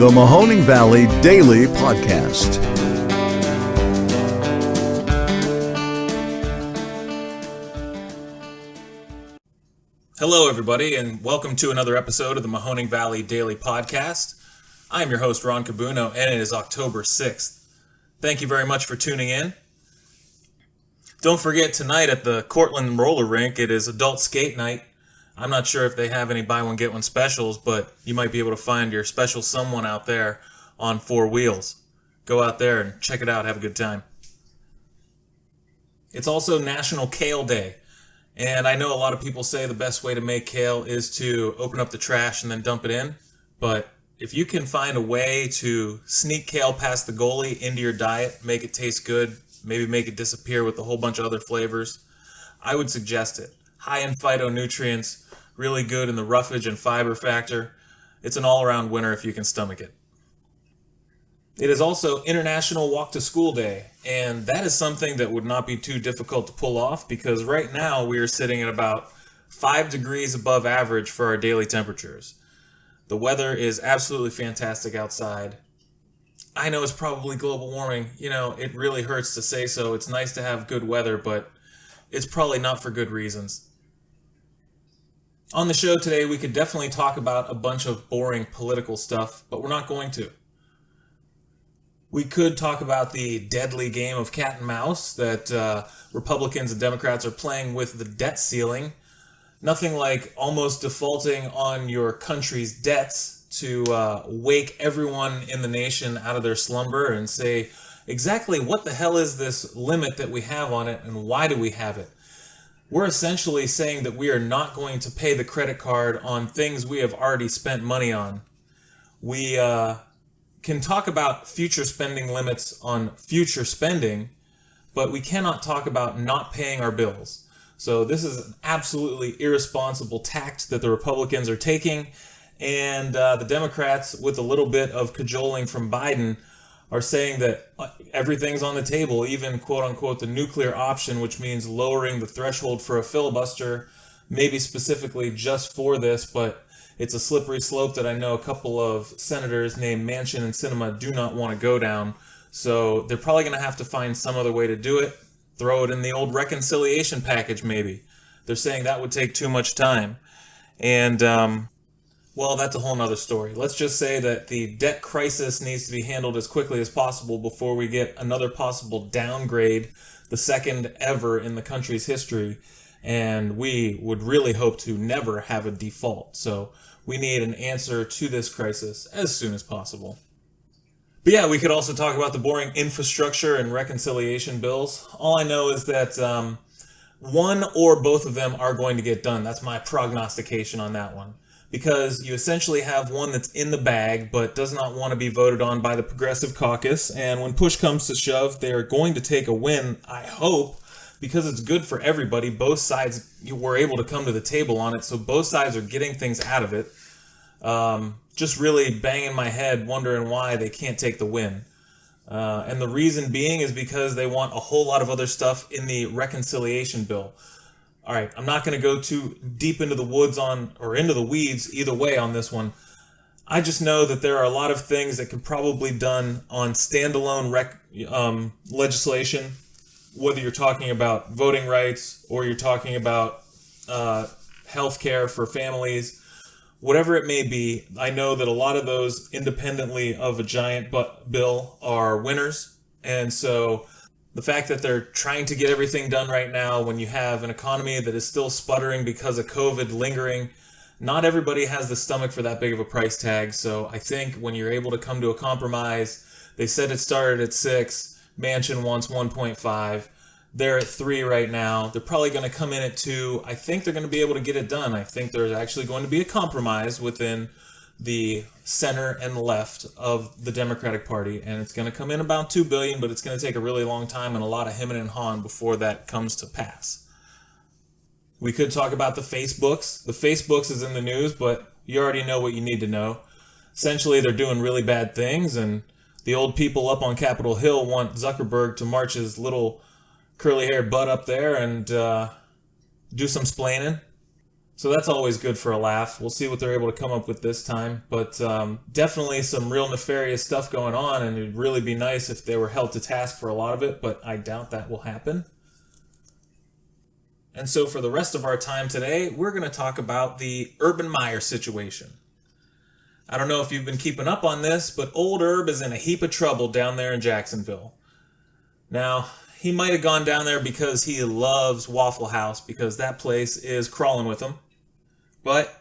the Mahoning Valley Daily Podcast. Hello, everybody, and welcome to another episode of the Mahoning Valley Daily Podcast. I'm your host, Ron Cabuno, and it is October 6th. Thank you very much for tuning in. Don't forget, tonight at the Cortland Roller Rink, it is adult skate night. I'm not sure if they have any buy one, get one specials, but you might be able to find your special someone out there on four wheels. Go out there and check it out. Have a good time. It's also National Kale Day. And I know a lot of people say the best way to make kale is to open up the trash and then dump it in. But if you can find a way to sneak kale past the goalie into your diet, make it taste good, maybe make it disappear with a whole bunch of other flavors, I would suggest it. High in phytonutrients, really good in the roughage and fiber factor. It's an all-around winner if you can stomach it. It is also International Walk to School Day, and that is something that would not be too difficult to pull off because right now we are sitting at about 5 degrees above average for our daily temperatures. The weather is absolutely fantastic outside. I know it's probably global warming. You know, it really hurts to say so. It's nice to have good weather, but it's probably not for good reasons. On the show today, we could definitely talk about a bunch of boring political stuff, but we're not going to. We could talk about the deadly game of cat and mouse that Republicans and Democrats are playing with the debt ceiling. Nothing like almost defaulting on your country's debts to wake everyone in the nation out of their slumber and say exactly what the hell is this limit that we have on it and why do we have it? We're essentially saying that we are not going to pay the credit card on things we have already spent money on. We can talk about future spending limits on future spending, but we cannot talk about not paying our bills. So this is an absolutely irresponsible tact that the Republicans are taking, and the Democrats, with a little bit of cajoling from Biden, are saying that everything's on the table, even quote-unquote the nuclear option, which means lowering the threshold for a filibuster, maybe specifically just for this, but it's a slippery slope that I know a couple of senators named Manchin and Sinema do not want to go down. So they're probably going to have to find some other way to do it. Throw it in the old reconciliation package, maybe. They're saying that would take too much time. And, well, that's a whole nother story. Let's just say that the debt crisis needs to be handled as quickly as possible before we get another possible downgrade, the second ever in the country's history. And we would really hope to never have a default. So we need an answer to this crisis as soon as possible. But yeah, we could also talk about the boring infrastructure and reconciliation bills. All I know is that one or both of them are going to get done. That's my prognostication on that one. Because you essentially have one that's in the bag but does not want to be voted on by the Progressive Caucus. And when push comes to shove, they're going to take a win, I hope, because it's good for everybody. Both sides were able to come to the table on it, so both sides are getting things out of it. Just really banging my head, wondering why they can't take the win. And the reason being is because they want a whole lot of other stuff in the reconciliation bill. All right, I'm not going to go too deep into the woods into the weeds either way on this one. I just know that there are a lot of things that could probably be done on standalone legislation, whether you're talking about voting rights or you're talking about health care for families, whatever it may be. I know that a lot of those independently of a giant bill are winners. And so the fact that they're trying to get everything done right now when you have an economy that is still sputtering because of COVID lingering, not everybody has the stomach for that big of a price tag. So I think when you're able to come to a compromise, they said it started at 6, Manchin wants 1.5. They're at 3 right now. They're probably going to come in at 2. I think they're going to be able to get it done. I think there's actually going to be a compromise within the center and left of the Democratic Party, and it's going to come in about $2 billion, but it's going to take a really long time and a lot of hemming and hawing before that comes to pass. We could talk about the Facebooks. The Facebooks is in the news, but you already know what you need to know. Essentially, they're doing really bad things, and the old people up on Capitol Hill want Zuckerberg to march his little curly-haired butt up there and do some splaining. So that's always good for a laugh. We'll see what they're able to come up with this time. But definitely some real nefarious stuff going on, and it'd really be nice if they were held to task for a lot of it, but I doubt that will happen. And so for the rest of our time today, we're going to talk about the Urban Meyer situation. I don't know if you've been keeping up on this, but old Herb is in a heap of trouble down there in Jacksonville. Now, he might have gone down there because he loves Waffle House, because that place is crawling with him. But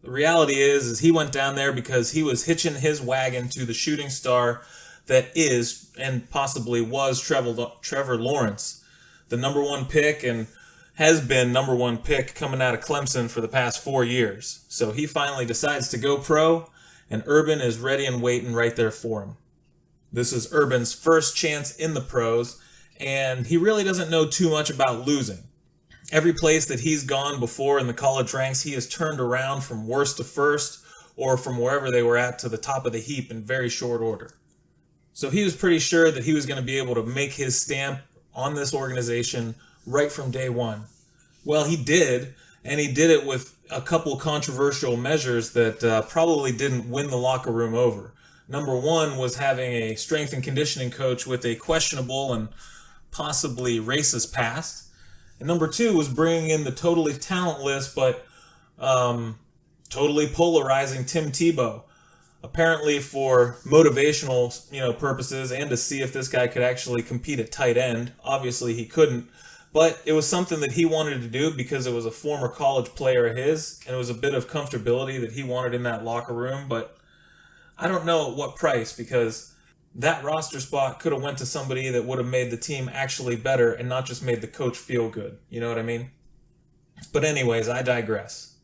the reality is he went down there because he was hitching his wagon to the shooting star that is, and possibly was, Trevor Lawrence, the number one pick and has been number one pick coming out of Clemson for the past 4 years. So he finally decides to go pro, and Urban is ready and waiting right there for him. This is Urban's first chance in the pros, and he really doesn't know too much about losing. Every place that he's gone before in the college ranks, he has turned around from worst to first, or from wherever they were at to the top of the heap in very short order. So he was pretty sure that he was going to be able to make his stamp on this organization right from day one. Well, he did, and he did it with a couple controversial measures that probably didn't win the locker room over. Number one was having a strength and conditioning coach with a questionable and possibly racist past. And number two was bringing in the totally talentless but totally polarizing Tim Tebow, apparently for motivational purposes and to see if this guy could actually compete at tight end. Obviously he couldn't, but it was something that he wanted to do because it was a former college player of his, and it was a bit of comfortability that he wanted in that locker room. But I don't know at what price, because that roster spot could have went to somebody that would have made the team actually better and not just made the coach feel good. You know what I mean? But anyways, I digress.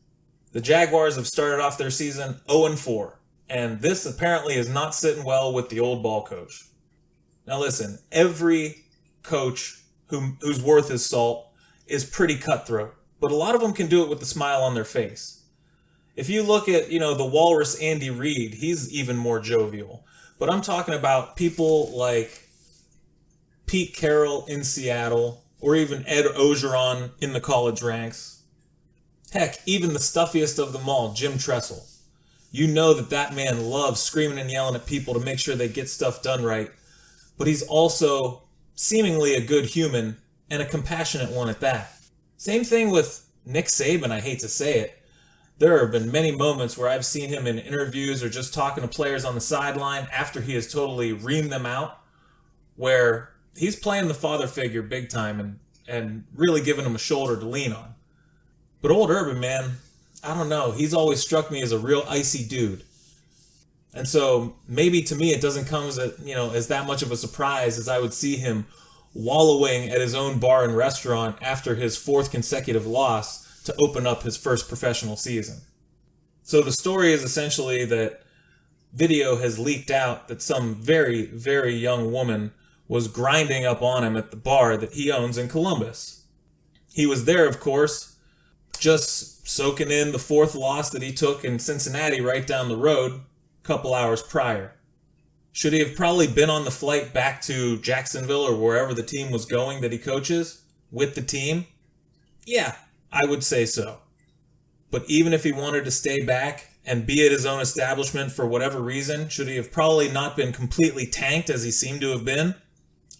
The Jaguars have started off their season 0-4, and this apparently is not sitting well with the old ball coach. Now listen, every coach who's worth his salt is pretty cutthroat, but a lot of them can do it with a smile on their face. If you look at, the Walrus Andy Reid, he's even more jovial. But I'm talking about people like Pete Carroll in Seattle, or even Ed Ogeron in the college ranks. Heck, even the stuffiest of them all, Jim Tressel. You know that man loves screaming and yelling at people to make sure they get stuff done right. But he's also seemingly a good human, and a compassionate one at that. Same thing with Nick Saban, I hate to say it. There have been many moments where I've seen him in interviews or just talking to players on the sideline after he has totally reamed them out, where he's playing the father figure big time and really giving them a shoulder to lean on. But old Urban, man, I don't know. He's always struck me as a real icy dude. And so maybe to me it doesn't come as that much of a surprise as I would see him wallowing at his own bar and restaurant after his fourth consecutive loss to open up his first professional season. So the story is essentially that video has leaked out that some very, very young woman was grinding up on him at the bar that he owns in Columbus. He was there, of course, just soaking in the fourth loss that he took in Cincinnati right down the road a couple hours prior. Should he have probably been on the flight back to Jacksonville or wherever the team was going that he coaches with the team? Yeah, I would say so. But even if he wanted to stay back and be at his own establishment for whatever reason, should he have probably not been completely tanked as he seemed to have been?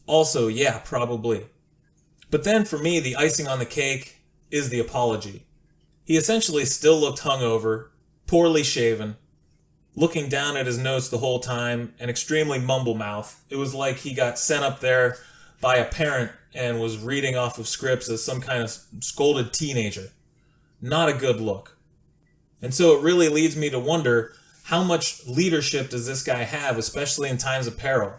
Also, yeah, probably. But then for me, the icing on the cake is the apology. He essentially still looked hungover, poorly shaven, looking down at his notes the whole time, and extremely mumble-mouthed. It was like he got sent up there by a parent and was reading off of scripts as some kind of scolded teenager. Not a good look. And so it really leads me to wonder, how much leadership does this guy have, especially in times of peril?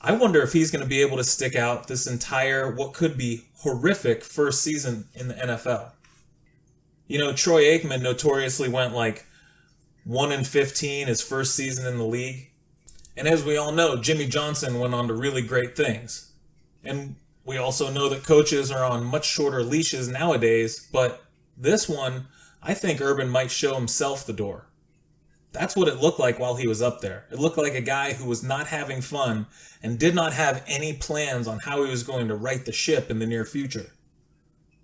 I wonder if he's going to be able to stick out this entire, what could be horrific first season in the NFL. You know, Troy Aikman notoriously went like 1-15 his first season in the league. And as we all know, Jimmy Johnson went on to really great things. And we also know that coaches are on much shorter leashes nowadays, but this one, I think Urban might show himself the door. That's what it looked like while he was up there. It looked like a guy who was not having fun and did not have any plans on how he was going to right the ship in the near future.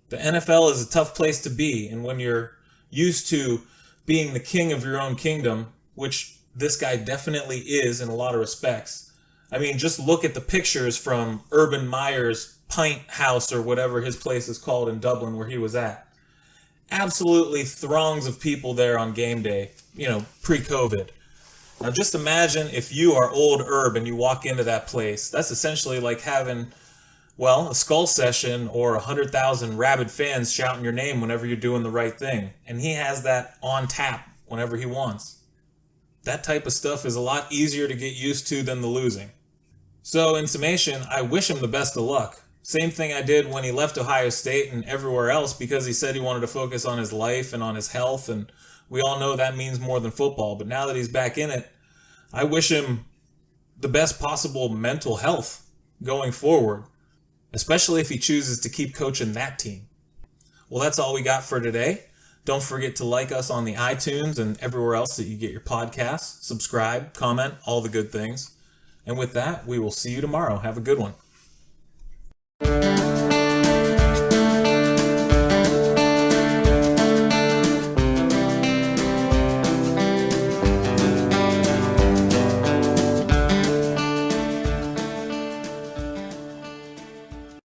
The NFL is a tough place to be, and when you're used to being the king of your own kingdom, which this guy definitely is in a lot of respects. I mean, just look at the pictures from Urban Meyer's Pint House or whatever his place is called in Dublin where he was at. Absolutely throngs of people there on game day, pre-COVID. Now just imagine if you are old Herb and you walk into that place. That's essentially like having, a skull session or 100,000 rabid fans shouting your name whenever you're doing the right thing. And he has that on tap whenever he wants. That type of stuff is a lot easier to get used to than the losing. So in summation, I wish him the best of luck. Same thing I did when he left Ohio State and everywhere else, because he said he wanted to focus on his life and on his health, and we all know that means more than football. But now that he's back in it, I wish him the best possible mental health going forward, especially if he chooses to keep coaching that team. Well, that's all we got for today. Don't forget to like us on the iTunes and everywhere else that you get your podcasts. Subscribe, comment, all the good things. And with that, we will see you tomorrow. Have a good one.